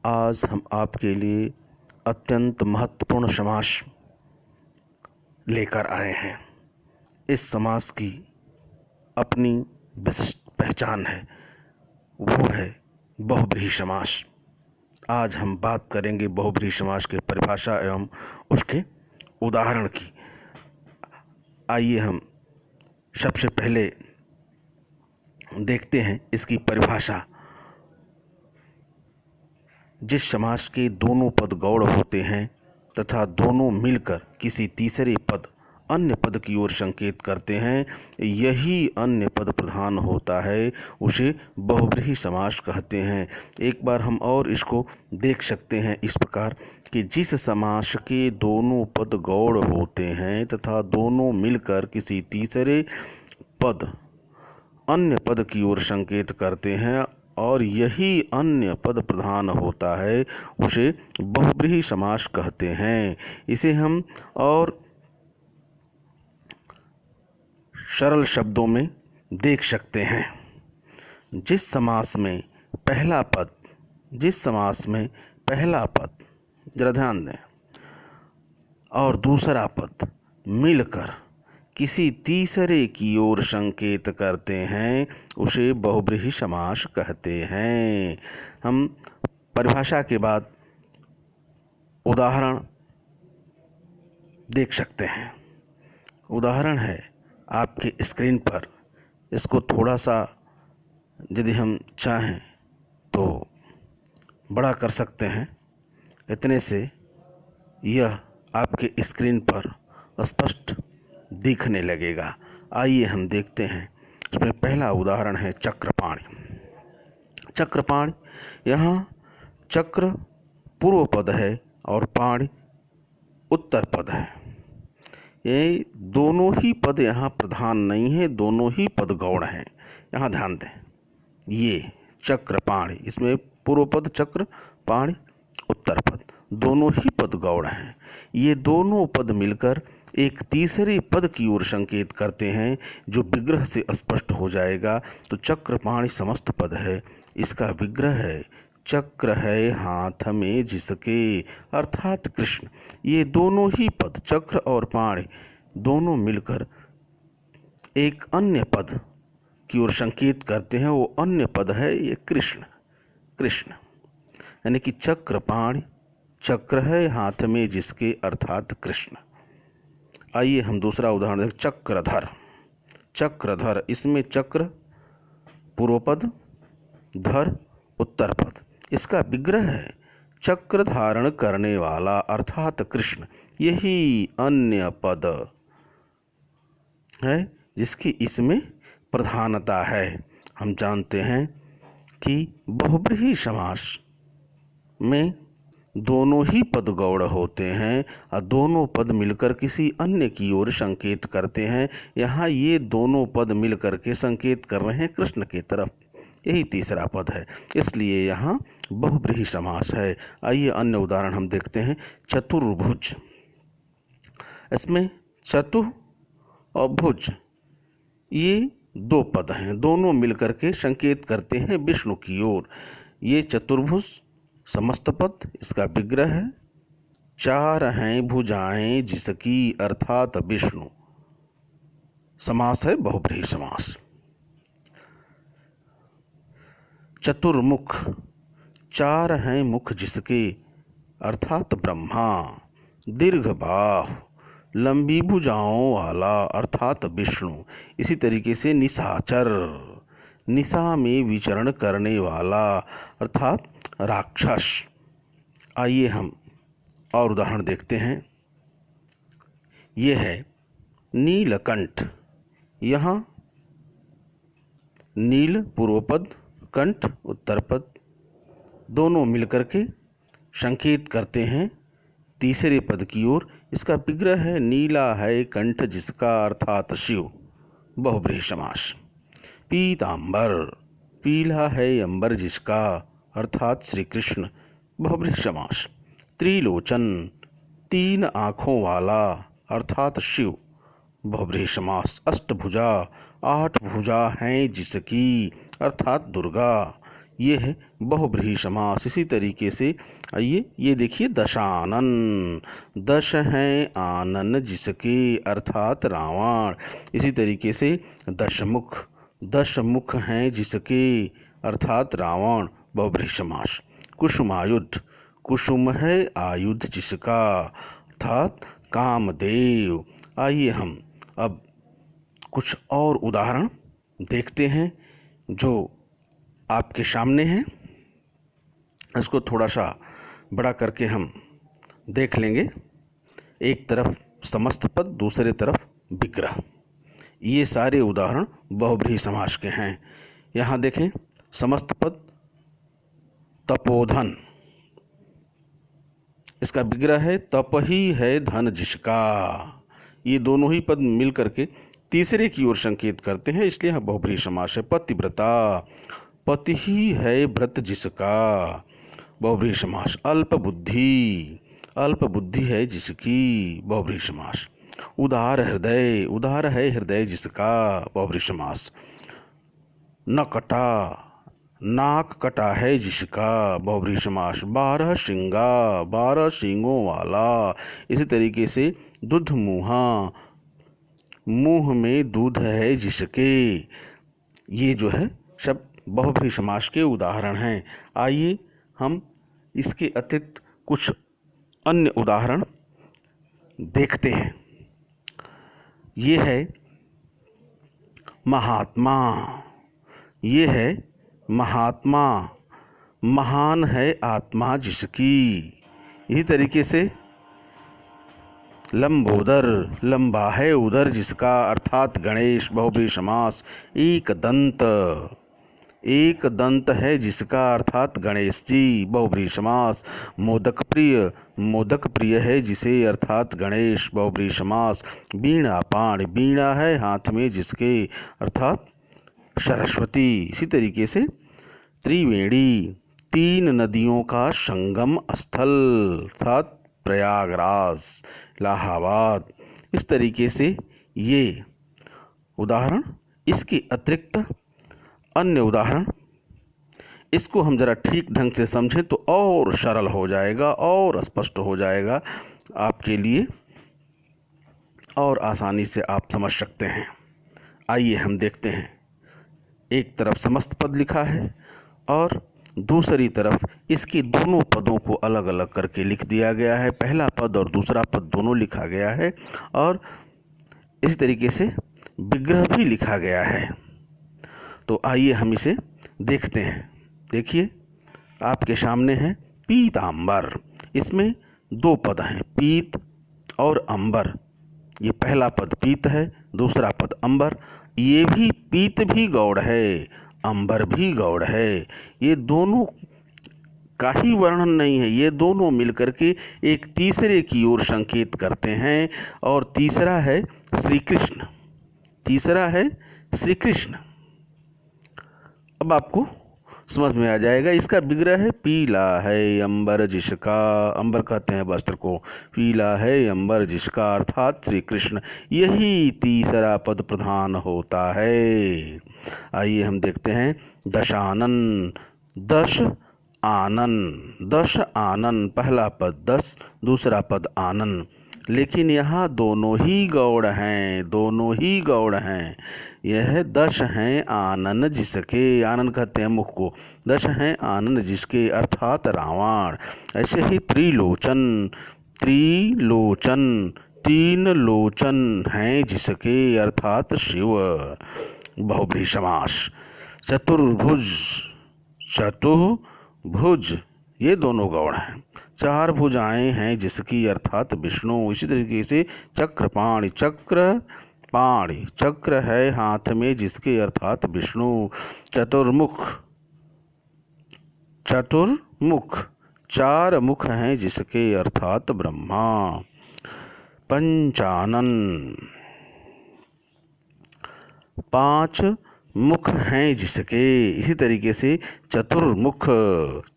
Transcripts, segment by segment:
आज हम आपके लिए अत्यंत महत्वपूर्ण समास लेकर आए हैं। इस समास की अपनी विशिष्ट पहचान है, वो है बहुब्रीहि समास। आज हम बात करेंगे बहुब्रीहि समास के परिभाषा एवं उसके उदाहरण की। आइए हम सबसे पहले देखते हैं इसकी परिभाषा। जिस समास के दोनों पद गौड़ होते हैं तथा दोनों मिलकर किसी तीसरे पद अन्य पद की ओर संकेत करते हैं, यही अन्य पद प्रधान होता है, उसे बहुब्रीहि समास कहते हैं। एक बार हम और इसको देख सकते हैं इस प्रकार कि जिस समास के दोनों पद गौड़ होते हैं तथा दोनों मिलकर किसी तीसरे पद अन्य पद की ओर संकेत करते हैं और यही अन्य पद प्रधान होता है, उसे बहुब्रीहि समास कहते हैं। इसे हम और सरल शब्दों में देख सकते हैं। जिस समास में पहला पद जरा ध्यान दें और दूसरा पद मिलकर किसी तीसरे की ओर संकेत करते हैं, उसे बहुब्रीहि समास कहते हैं। हम परिभाषा के बाद उदाहरण देख सकते हैं। उदाहरण है आपके स्क्रीन पर। इसको थोड़ा सा यदि हम चाहें तो बड़ा कर सकते हैं। इतने से यह आपके स्क्रीन पर स्पष्ट दिखने लगेगा। आइए हम देखते हैं। इसमें पहला उदाहरण है चक्रपाणि। चक्रपाणि, यहाँ चक्र पूर्व पद है और पाणि उत्तर पद है। ये दोनों ही पद यहाँ प्रधान नहीं है, दोनों ही पद गौण हैं। यहाँ ध्यान दें, ये चक्रपाणि, इसमें पूर्व पद चक्र, पाणि उत्तर पद, दोनों ही पद गौण हैं। ये दोनों पद मिलकर एक तीसरे पद की ओर संकेत करते हैं, जो विग्रह से स्पष्ट हो जाएगा। तो चक्रपाणि समस्त पद है, इसका विग्रह है चक्र है हाथ में जिसके, अर्थात कृष्ण। ये दोनों ही पद चक्र और पाणि दोनों मिलकर एक अन्य पद की ओर संकेत करते हैं, वो अन्य पद है ये कृष्ण। यानी कि चक्रपाणि, चक्र है हाथ में जिसके, अर्थात कृष्ण। आइए हम दूसरा उदाहरण देखें। चक्रधर, इसमें चक्र पूर्व पद, धर उत्तर पद, इसका विग्रह है चक्र धारण करने वाला, अर्थात कृष्ण। यही अन्य पद है जिसकी इसमें प्रधानता है। हम जानते हैं कि बहुब्रीहि समास में दोनों ही पद गौड़ होते हैं और दोनों पद मिलकर किसी अन्य की ओर संकेत करते हैं। यहाँ ये दोनों पद मिलकर के संकेत कर रहे हैं कृष्ण की तरफ, यही तीसरा पद है, इसलिए यहाँ बहुब्रीहि समास है। आइए अन्य उदाहरण हम देखते हैं। चतुर्भुज, इसमें चतु और भुज ये दो पद हैं, दोनों मिलकर के संकेत करते हैं विष्णु की ओर। ये चतुर्भुज समस्त पद, इसका विग्रह है चार हैं भुजाएं जिसकी, अर्थात विष्णु। समास है बहुब्रीहि समास। चतुर्मुख, चार हैं मुख जिसके, अर्थात ब्रह्मा। दीर्घ बाहु, लंबी भुजाओं वाला, अर्थात विष्णु। इसी तरीके से निशाचर, निशा में विचरण करने वाला, अर्थात राक्षस। आइए हम और उदाहरण देखते हैं। यह है नीलकंठ। यहाँ नील पूर्व पद, कंठ उत्तर पद, दोनों मिलकर के संकेत करते हैं तीसरे पद की ओर। इसका विग्रह है नीला है कंठ जिसका, अर्थात शिव। बहुब्रीहि समास। पीतांबर, पीला है अंबर जिसका, अर्थात श्री कृष्ण। बहुब्रीहि समास। त्रिलोचन, तीन आँखों वाला, अर्थात शिव। बहुब्रीहि समास। अष्टभुजा, आठ भुजा हैं जिसकी, अर्थात दुर्गा। ये है बहुब्रीहि समास। इसी तरीके से आइए ये देखिए दशानन, दश हैं आनन जिसके अर्थात रावण। इसी तरीके से दशमुख, दश मुख हैं जिसके अर्थात रावण, बहुब्रीहि समास। कुसुमायुध, कुसुम है आयुध जिसका अर्थात कामदेव। आइए हम अब कुछ और उदाहरण देखते हैं जो आपके सामने हैं। इसको थोड़ा सा बड़ा करके हम देख लेंगे। एक तरफ समस्त पद, दूसरे तरफ विग्रह। ये सारे उदाहरण बहुब्रीहि समास के हैं। यहाँ देखें, समस्त पद तपोधन, इसका विग्रह है तप ही है धन जिसका। ये दोनों ही पद मिल करके तीसरे की ओर संकेत करते हैं, इसलिए यहाँ बहुब्रीहि समास है। पतिव्रता, पति ही है व्रत जिसका, बहुब्रीहि समास। अल्प बुद्धि, अल्प बुद्धि है जिसकी, बहुब्रीहि समास। उदार हृदय, उदार है हृदय जिसका, बहुब्रीहि समास। नकटा, नाक कटा है जिसका, बहुब्रीहि समास। 12 श्रृंगा, 12 सींगों वाला। इसी तरीके से दूध मुहा, मुंह में दूध है जिसके। ये जो है सब बहुब्रीहि समास के उदाहरण हैं। आइए हम इसके अतिरिक्त कुछ अन्य उदाहरण देखते हैं। ये है महात्मा, ये है महात्मा, महान है आत्मा जिसकी। इसी तरीके से लंबोदर, लंबा है उदर जिसका अर्थात गणेश, बहुब्रीहि समास। एक दंत, एक दंत है जिसका अर्थात गणेश जी, बहुब्रीहि समास। मोदक प्रिय, मोदक प्रिय है जिसे अर्थात गणेश, बहुब्रीहि समास। वीणा पाण, वीणा है हाथ में जिसके अर्थात सरस्वती। इसी तरीके से त्रिवेणी, 3 नदियों का संगम स्थल अर्थात प्रयागराज, इलाहाबाद। इस तरीके से ये उदाहरण। इसके अतिरिक्त अन्य उदाहरण, इसको हम ज़रा ठीक ढंग से समझें तो और सरल हो जाएगा और स्पष्ट हो जाएगा आपके लिए, और आसानी से आप समझ सकते हैं। आइए हम देखते हैं। एक तरफ समस्त पद लिखा है और दूसरी तरफ इसके दोनों पदों को अलग अलग करके लिख दिया गया है। पहला पद और दूसरा पद दोनों लिखा गया है और इस तरीके से विग्रह भी लिखा गया है। तो आइए हम इसे देखते हैं। देखिए आपके सामने है पीतांबर। इसमें 2 पद हैं, पीत और अंबर। ये पहला पद पीत है, दूसरा पद अंबर। ये भी पीत भी गौड़ है, अंबर भी गौड़ है। ये दोनों का ही वर्णन नहीं है, ये दोनों मिलकर के एक तीसरे की ओर संकेत करते हैं। और तीसरा है श्री कृष्ण, तीसरा है श्री कृष्ण। अब आपको समझ में आ जाएगा। इसका विग्रह है पीला है अंबर जिसका, अंबर कहते हैं वस्त्र को, पीला है अंबर जिसका अर्थात श्री कृष्ण। यही तीसरा पद प्रधान होता है। आइए हम देखते हैं दशानन, दश आनन, दश आनन, पहला पद दस, दूसरा पद आनन। लेकिन यहाँ दोनों ही गौड़ हैं, दोनों ही गौड़ हैं। यह दश हैं आनन जिसके, आनन कहते हैं मुख को, दश हैं आनन जिसके अर्थात रावण। ऐसे ही त्रिलोचन, त्रिलोचन, 3 लोचन हैं जिसके अर्थात शिव, बहुब्रीहि समास। चतुर्भुज, चतुर्भुज, ये दोनों गौड़ हैं। 4 भुजाएं हैं जिसकी अर्थात विष्णु। इसी तरीके से चक्रपाणि, चक्रपाणि, चक्र है हाथ में जिसके अर्थात विष्णु। चतुर्मुख, चतुर्मुख, 4 मुख हैं जिसके अर्थात ब्रह्मा। पंचानन, 5 मुख हैं जिसके। इसी तरीके से चतुर्मुख,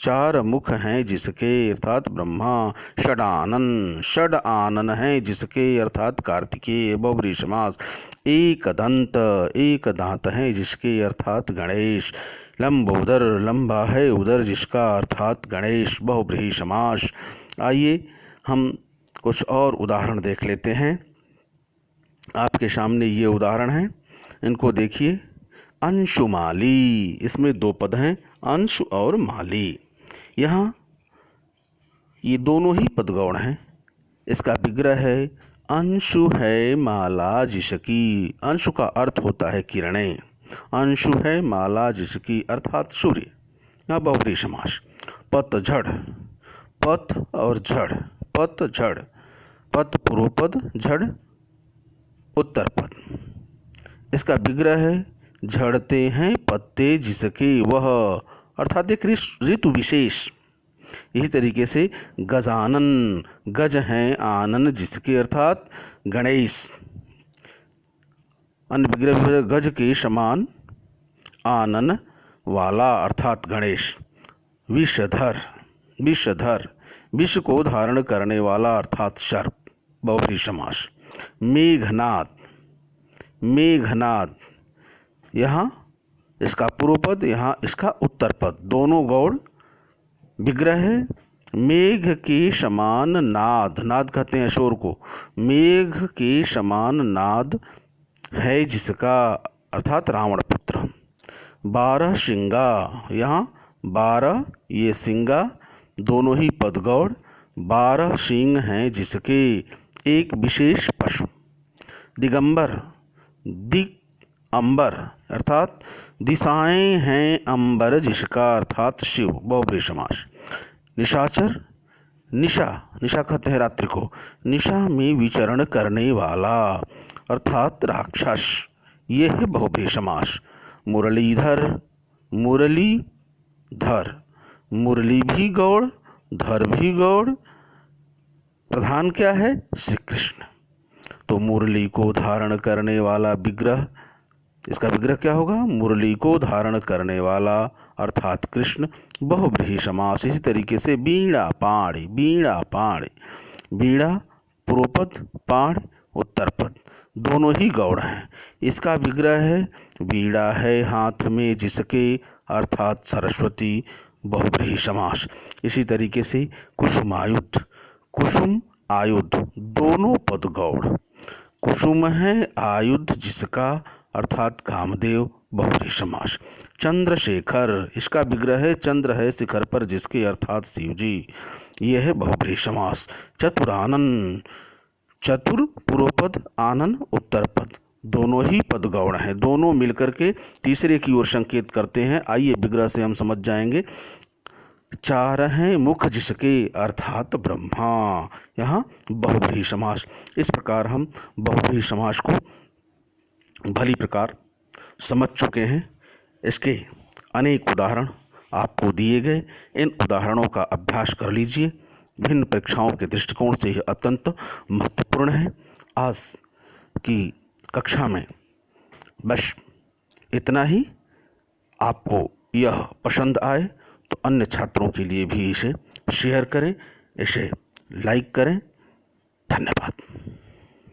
4 मुख हैं जिसके अर्थात ब्रह्मा। षडानन, षड आनन हैं जिसके अर्थात कार्तिकेय, बहुब्रीहि समास। एक दंत, एक दांत हैं जिसके अर्थात गणेश। लंबोदर, लंबा है उदर जिसका, अर्थात गणेश। बहुब्रीहि समास। आइए हम कुछ और उदाहरण देख लेते हैं। आपके सामने ये उदाहरण हैं, इनको देखिए। अंशुमाली, इसमें दो पद हैं, अंशु और माली। यहाँ ये दोनों ही पद गौण हैं। इसका विग्रह है अंशु है माला जिसकी। अंशु का अर्थ होता है किरणें। अंशु है माला जिसकी, अर्थात सूर्य। यहाँ बहुब्रीहि समास। पतझड़, पथ और झड़, पतझड़, पत पूर्व पद, झड़ उत्तर पद। इसका विग्रह है झड़ते हैं पत्ते जिसके वह, अर्थात एक ऋतु विशेष। इसी तरीके से गजानन, गज हैं आनन जिसके, अर्थात गणेश। अन्य विग्रह भी गज के समान आनन वाला, अर्थात गणेश। विषधर, विषधर, विष को धारण करने वाला, अर्थात सर्प। बहुब्रीहि समास। मेघनाद, मेघनाद, यहाँ इसका पूर्व पद, यहाँ इसका उत्तर पद, दोनों गौड़। विग्रह है मेघ के समान नाद, नाद कहते हैं शोर को। मेघ के समान नाद है जिसका, अर्थात रावण पुत्र। 12 सिंगा, यहाँ 12 ये सिंगा, दोनों ही पद गौड़। 12 सिंह हैं जिसके, एक विशेष पशु। दिगंबर, दिग अंबर, अर्थात दिशाएं हैं अंबर जिसका, अर्थात शिव। बहुब्रीहि समास। निशाचर, निशा, निशा कहते हैं रात्रि को, निशा में विचरण करने वाला, अर्थात राक्षस। ये है बहुब्रीहि समास। मुरलीधर, मुरलीधर, मुरली भी गौड़, धर भी गौड़। प्रधान क्या है? श्री कृष्ण। तो मुरली को धारण करने वाला विग्रह, इसका विग्रह क्या होगा? मुरली को धारण करने वाला, अर्थात कृष्ण। बहुब्रीहि समास। इसी तरीके से बीड़ा पाणी, बीड़ा पाणी, बीड़ा पूर्व पद, पाण उत्तर पद, दोनों ही गौड़ हैं। इसका विग्रह है बीड़ा है हाथ में जिसके, अर्थात सरस्वती। बहुब्रीहि समास। इसी तरीके से कुसुमायुध, कुसुम आयुध, दोनों पद गौड़। कुसुम है आयुध जिसका, अर्थात कामदेव। बहुब्रीहि समास। चंद्रशेखर, इसका विग्रह है चंद्र है शिखर पर जिसके, अर्थात शिव जी। यह है बहुब्रीहि समास। चतुरानन, चतुर पूर्व पद, आनन उत्तर पद, दोनों ही पद गौड़ हैं। दोनों मिलकर के तीसरे की ओर संकेत करते हैं। आइए विग्रह से हम समझ जाएंगे। 4 हैं मुख जिसके, अर्थात ब्रह्मा। यहाँ बहुब्रीहि समास। इस प्रकार हम बहुब्रीहि समास को भली प्रकार समझ चुके हैं। इसके अनेक उदाहरण आपको दिए गए। इन उदाहरणों का अभ्यास कर लीजिए। भिन्न परीक्षाओं के दृष्टिकोण से यह अत्यंत महत्वपूर्ण है। आज की कक्षा में बस इतना ही। आपको यह पसंद आए तो अन्य छात्रों के लिए भी इसे शेयर करें, इसे लाइक करें। धन्यवाद।